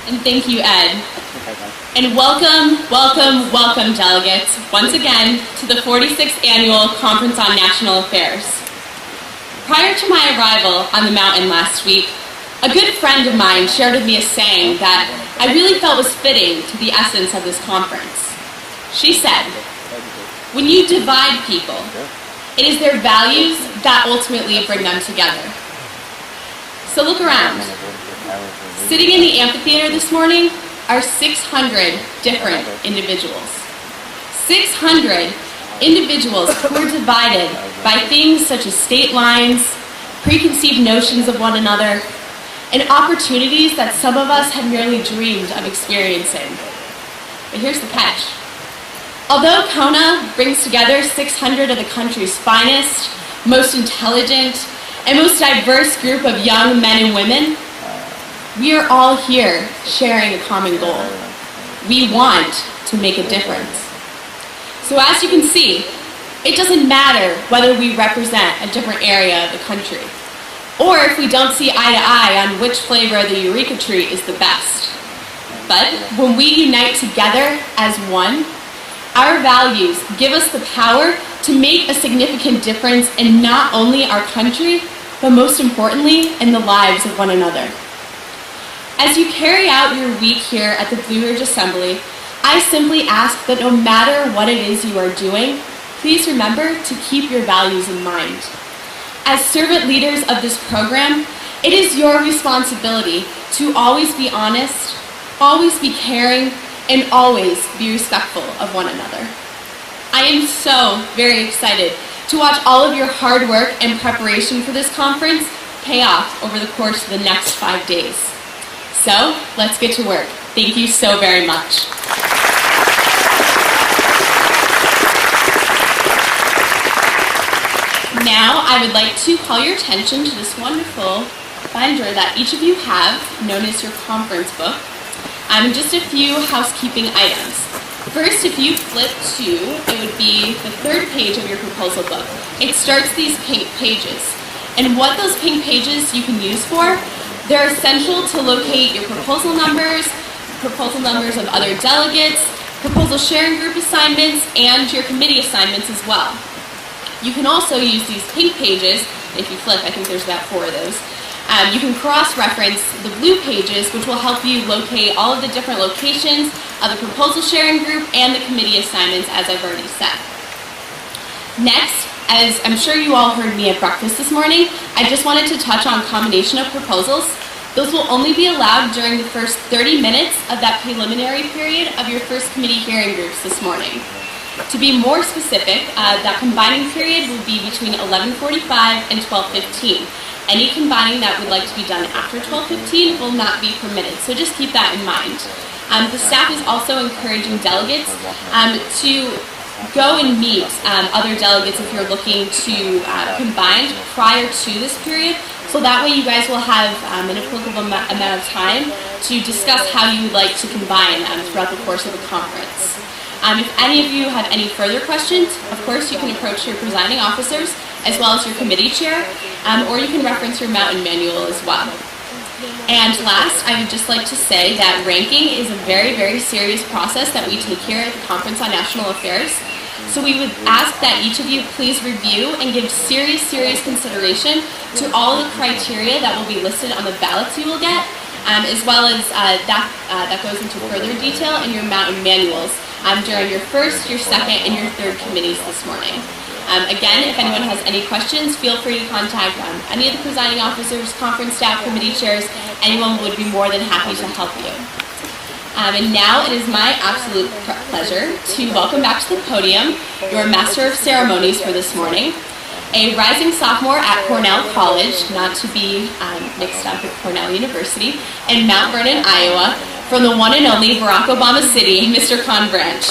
And thank you, Ed. And welcome, welcome, welcome, delegates, once again to the 46th Annual Conference on National Affairs. Prior to my arrival on the mountain last week, a good friend of mine shared with me a saying that I really felt was fitting to the essence of this conference. She said, "When you divide people, it is their values that ultimately bring them together." So look around. Sitting in the amphitheater this morning are 600 different individuals. 600 individuals who are divided by things such as state lines, preconceived notions of one another, and opportunities that some of us have merely dreamed of experiencing. But here's the catch. Although CONA brings together 600 of the country's finest, most intelligent, and most diverse group of young men and women, we are all here sharing a common goal. We want to make a difference. So as you can see, it doesn't matter whether we represent a different area of the country, or if we don't see eye to eye on which flavor of the Eureka tree is the best. But when we unite together as one, our values give us the power to make a significant difference in not only our country, but most importantly, in the lives of one another. As you carry out your week here at the Blue Ridge Assembly, I simply ask that no matter what it is you are doing, please remember to keep your values in mind. As servant leaders of this program, it is your responsibility to always be honest, always be caring, and always be respectful of one another. I am so very excited to watch all of your hard work and preparation for this conference pay off over the course of the next 5 days. So, let's get to work. Thank you so very much. Now, I would like to call your attention to this wonderful binder that each of you have, known as your conference book. Just a few housekeeping items. First, if you flip to, it would be the third page of your proposal book. It starts these pink pages. And what those pink pages you can use for, they're essential to locate your proposal numbers of other delegates, proposal sharing group assignments, and your committee assignments as well. You can also use these pink pages, if you flip, I think there's about 4 of those. You can cross-reference the blue pages, which will help you locate all of the different locations of the proposal sharing group and the committee assignments, as I've already said. Next, as I'm sure you all heard me at breakfast this morning, I just wanted to touch on combination of proposals. Those will only be allowed during the first 30 minutes of that preliminary period of your first committee hearing groups this morning. To be more specific, that combining period will be between 11:45 and 12:15. Any combining that would like to be done after 12:15 will not be permitted, so just keep that in mind. The staff is also encouraging delegates to go and meet other delegates if you're looking to combine prior to this period, so that way you guys will have an applicable amount of time to discuss how you would like to combine throughout the course of the conference. If any of you have any further questions, of course you can approach your presiding officers as well as your committee chair, or you can reference your mountain manual as well. And last, I would just like to say that ranking is a very, very serious process that we take here at the Conference on National Affairs. So we would ask that each of you please review and give serious, serious consideration to all the criteria that will be listed on the ballots you will get, as well as that goes into further detail in your mountain manuals during your first, your second, and your third committees this morning. Again, if anyone has any questions, feel free to contact any of the presiding officers, conference staff, committee chairs. Anyone would be more than happy to help you. And now it is my absolute pleasure to welcome back to the podium your Master of Ceremonies for this morning, a rising sophomore at Cornell College, not to be mixed up with Cornell University, in Mount Vernon, Iowa, from the one and only Barack Obama City, Mr. Con Branch.